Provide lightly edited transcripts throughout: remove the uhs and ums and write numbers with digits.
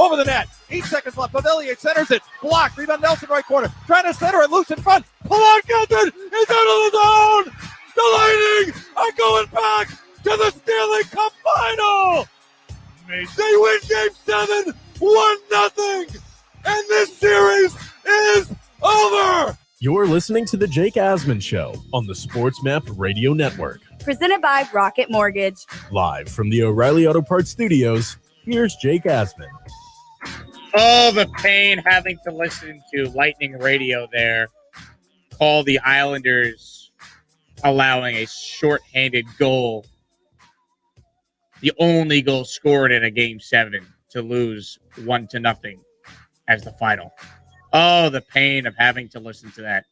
over the net. 8 seconds left. Pavilier centers it. Blocked. Rebound Nelson right corner. Trying to center it loose in front. Pulock gets it. It's out of the zone. The Lightning are going back to the Stanley Cup Final. They win Game 7, 1-0. And this series is over. You're listening to The Jake Asman Show on the SportsMap Radio Network. Presented by Rocket Mortgage. Live from the O'Reilly Auto Parts Studios, here's Jake Asman. Oh, the pain having to listen to Lightning Radio there. Call the Islanders allowing a shorthanded goal. The only goal scored in a Game 7 to lose 1-0 as the final. Oh, the pain of having to listen to that.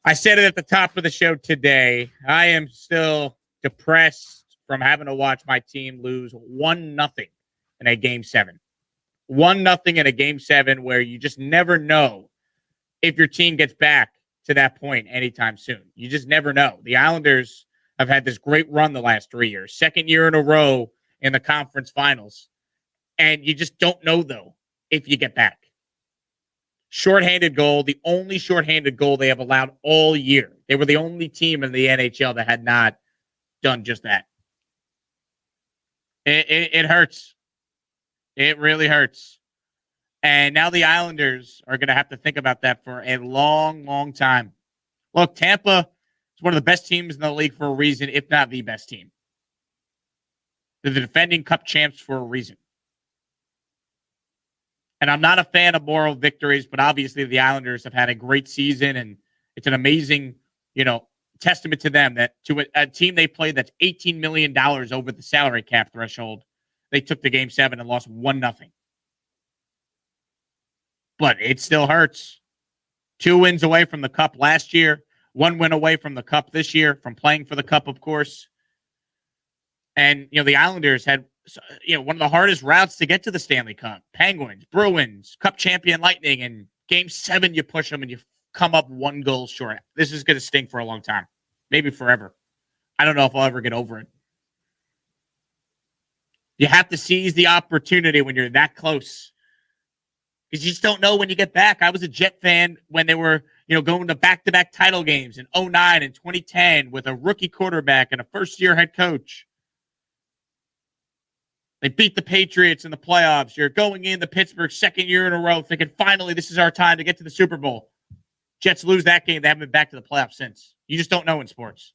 I said it at the top of the show today. I am still depressed from having to watch my team lose 1-0 in a Game 7. 1-0 in a Game 7 where you just never know if your team gets back to that point anytime soon. You just never know. The Islanders have had this great run the last 3 years. Second year in a row in the conference finals. And you just don't know, though, if you get back. Shorthanded goal, the only shorthanded goal they have allowed all year. They were the only team in the NHL that had not done just that. It hurts. It really hurts. And now the Islanders are going to have to think about that for a long, long time. Look, Tampa is one of the best teams in the league for a reason, if not the best team. They're the defending Cup champs for a reason. And I'm not a fan of moral victories, but obviously the Islanders have had a great season, and it's an amazing, testament to them that to a team they played that's $18 million over the salary cap threshold, they took the Game 7 and lost 1-0. But it still hurts. 2 wins away from the Cup last year, 1 win away from the Cup this year, from playing for the Cup, of course. And, the Islanders had one of the hardest routes to get to the Stanley Cup. Penguins, Bruins, Cup champion Lightning, and Game 7 you push them and you come up 1 goal short. This is going to stink for a long time, maybe forever. I don't know if I'll ever get over it. You have to seize the opportunity when you're that close, because you just don't know when you get back. I was a Jet fan when they were going to back-to-back title games in 2009 and 2010 with a rookie quarterback and a first-year head coach. They beat the Patriots in the playoffs. You're going into Pittsburgh second year in a row thinking, finally, this is our time to get to the Super Bowl. Jets lose that game. They haven't been back to the playoffs since. You just don't know in sports.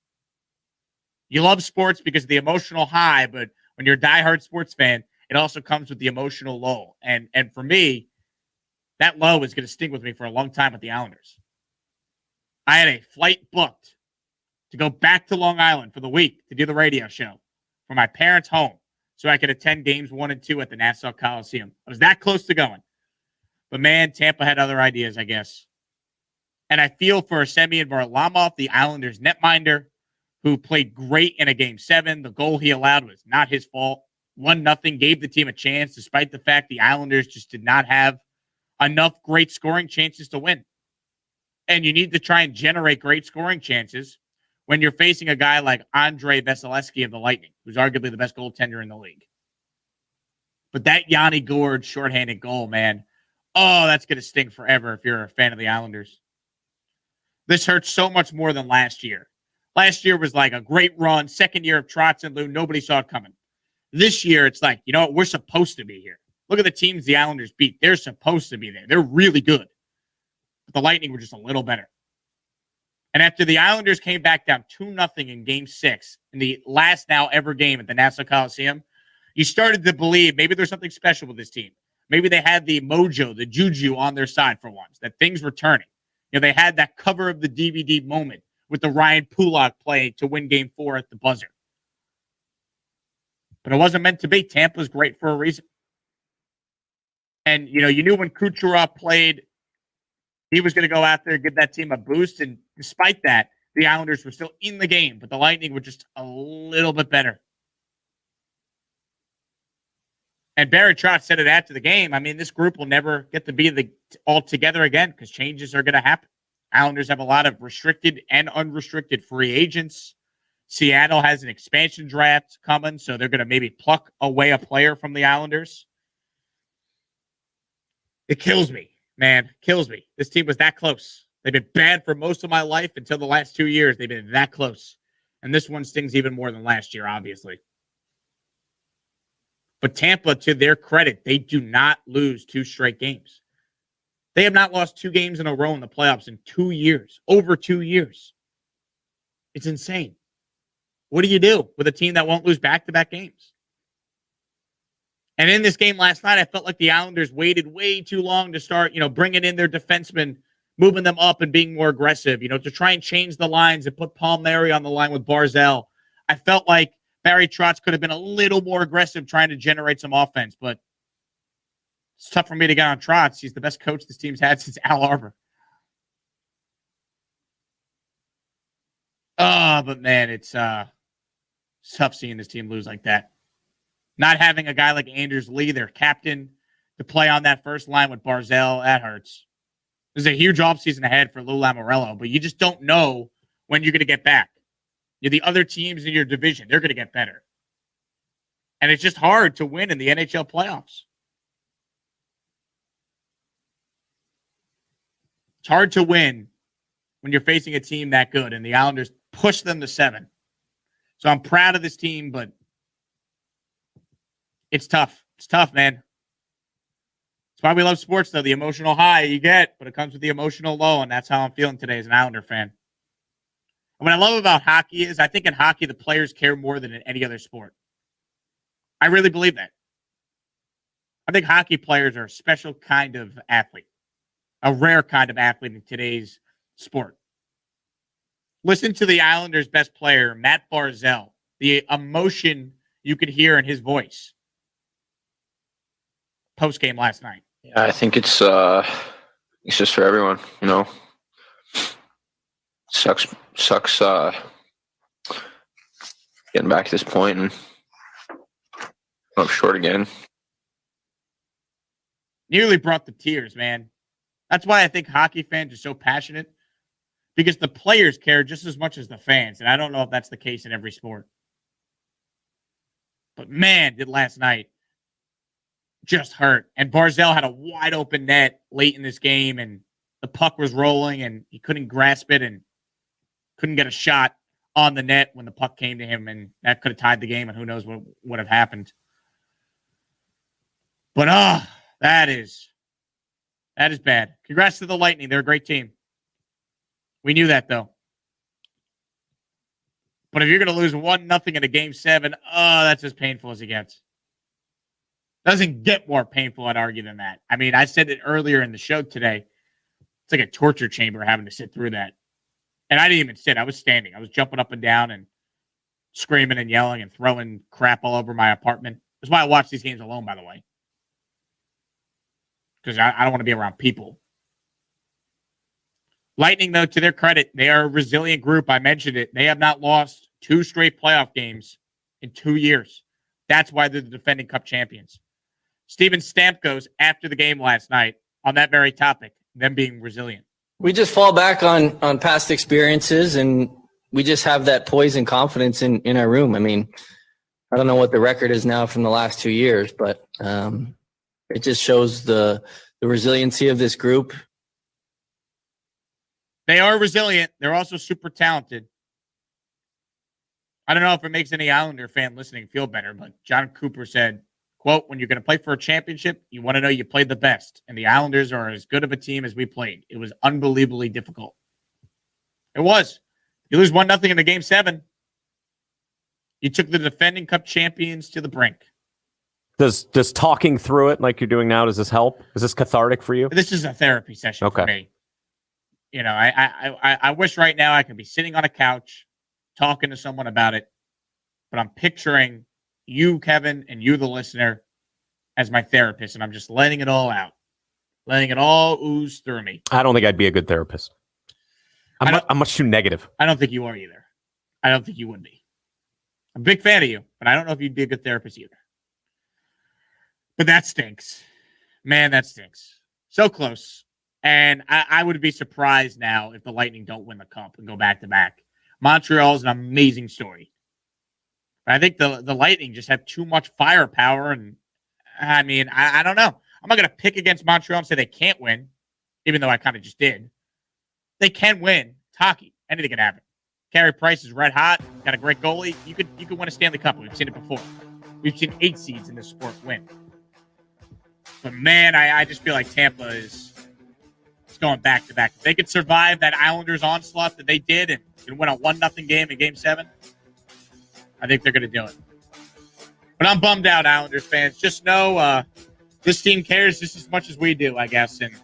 You love sports because of the emotional high, but when you're a diehard sports fan, it also comes with the emotional low. And for me, that low is going to sting with me for a long time with the Islanders. I had a flight booked to go back to Long Island for the week to do the radio show from my parents' home, so I could attend games 1 and 2 at the Nassau Coliseum. I was that close to going. But, man, Tampa had other ideas, I guess. And I feel for Semyon Varlamov, the Islanders netminder, who played great in a Game 7. The goal he allowed was not his fault. 1-0 gave the team a chance, despite the fact the Islanders just did not have enough great scoring chances to win. And you need to try and generate great scoring chances when you're facing a guy like Andrei Vasilevsky of the Lightning, who's arguably the best goaltender in the league. But that Yanni Gourde shorthanded goal, man, that's going to sting forever if you're a fan of the Islanders. This hurts so much more than last year. Last year was like a great run, second year of Trotz and Lou. Nobody saw it coming. This year, it's like, we're supposed to be here. Look at the teams the Islanders beat. They're supposed to be there. They're really good. But the Lightning were just a little better. And after the Islanders came back down 2-0 in Game 6, in the last now ever game at the Nassau Coliseum, you started to believe maybe there's something special with this team. Maybe they had the mojo, the juju on their side for once, that things were turning. They had that cover of the DVD moment with the Ryan Pulock play to win Game 4 at the buzzer. But it wasn't meant to be. Tampa's great for a reason. And, you knew when Kucherov played, he was going to go out there and give that team a boost. And despite that, the Islanders were still in the game, but the Lightning were just a little bit better. And Barry Trotz said it after the game. I mean, this group will never get to be all together again because changes are going to happen. Islanders have a lot of restricted and unrestricted free agents. Seattle has an expansion draft coming, so they're going to maybe pluck away a player from the Islanders. It kills me, man. Kills me. This team was that close. They've been bad for most of my life until the last 2 years. They've been that close. And this one stings even more than last year, obviously. But Tampa, to their credit, they do not lose 2 straight games. They have not lost 2 games in a row in the playoffs in 2 years, over 2 years. It's insane. What do you do with a team that won't lose back-to-back games? And in this game last night, I felt like the Islanders waited way too long to start, bringing in their defensemen, moving them up and being more aggressive, to try and change the lines and put Palmieri on the line with Barzal. I felt like Barry Trotz could have been a little more aggressive trying to generate some offense, but it's tough for me to get on Trotz. He's the best coach this team's had since Al Arbor. But man, it's tough seeing this team lose like that. Not having a guy like Anders Lee, their captain, to play on that first line with Barzal, that hurts. There's a huge offseason ahead for Lou Lamoriello, but you just don't know when you're going to get back. The other teams in your division, they're going to get better. And it's just hard to win in the NHL playoffs. It's hard to win when you're facing a team that good, and the Islanders push them to 7. So I'm proud of this team, but it's tough. It's tough, man. That's why we love sports, though. The emotional high you get, but it comes with the emotional low, and that's how I'm feeling today as an Islander fan. And what I love about hockey is I think in hockey the players care more than in any other sport. I really believe that. I think hockey players are a special kind of athlete, a rare kind of athlete in today's sport. Listen to the Islanders' best player, Matt Barzal, the emotion you could hear in his voice post-game last night. Yeah, I think it's just for everyone, Sucks getting back to this point and I'm short again. Nearly brought the tears, man. That's why I think hockey fans are so passionate, because the players care just as much as the fans. And I don't know if that's the case in every sport. But man, did last night just hurt. And Barzal had a wide open net late in this game, and the puck was rolling, and he couldn't grasp it and couldn't get a shot on the net when the puck came to him, and that could have tied the game, and who knows what would have happened. But that is bad. Congrats to the Lightning. They're a great team. We knew that, though. But if you're going to lose 1-0 in a Game 7, that's as painful as it gets. Doesn't get more painful, I'd argue, than that. I mean, I said it earlier in the show today. It's like a torture chamber having to sit through that. And I didn't even sit. I was standing. I was jumping up and down and screaming and yelling and throwing crap all over my apartment. That's why I watch these games alone, by the way. Because I don't want to be around people. Lightning, though, to their credit, they are a resilient group. I mentioned it. They have not lost 2 straight playoff games in 2 years. That's why they're the defending Cup champions. Steven Stamkos, after the game last night, on that very topic, them being resilient. We just fall back on past experiences, and we just have that poise and confidence in our room. I mean, I don't know what the record is now from the last 2 years, but it just shows the resiliency of this group. They are resilient. They're also super talented. I don't know if it makes any Islander fan listening feel better, but John Cooper said, quote, "When you're going to play for a championship, you want to know you played the best. And the Islanders are as good of a team as we played. It was unbelievably difficult." It was. You lose 1-0 in a Game 7. You took the defending Cup champions to the brink. Does talking through it like you're doing now, does this help? Is this cathartic for you? This is a therapy session for me. I wish right now I could be sitting on a couch talking to someone about it, but I'm picturing you, Kevin, and you, the listener, as my therapist, and I'm just letting it all out, letting it all ooze through me. I don't think I'd be a good therapist. I'm much too negative. I don't think you are either. I don't think you would be. I'm a big fan of you, but I don't know if you'd be a good therapist either. But that stinks. Man, that stinks. So close. And I would be surprised now if the Lightning don't win the Cup and go back-to-back. Montreal's an amazing story. But I think the Lightning just have too much firepower. And, I mean, I don't know. I'm not going to pick against Montreal and say they can't win, even though I kind of just did. They can win. It's hockey. Anything can happen. Carey Price is red hot. Got a great goalie. You could win a Stanley Cup. We've seen it before. We've seen 8 seeds in this sport win. But man, I just feel like Tampa is going back to back. If they could survive that Islanders onslaught that they did and win a 1-0 game in Game 7, I think they're going to do it. But I'm bummed out, Islanders fans. Just know this team cares just as much as we do, I guess. And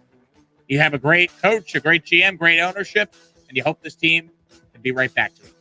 you have a great coach, a great GM, great ownership, and you hope this team can be right back to it.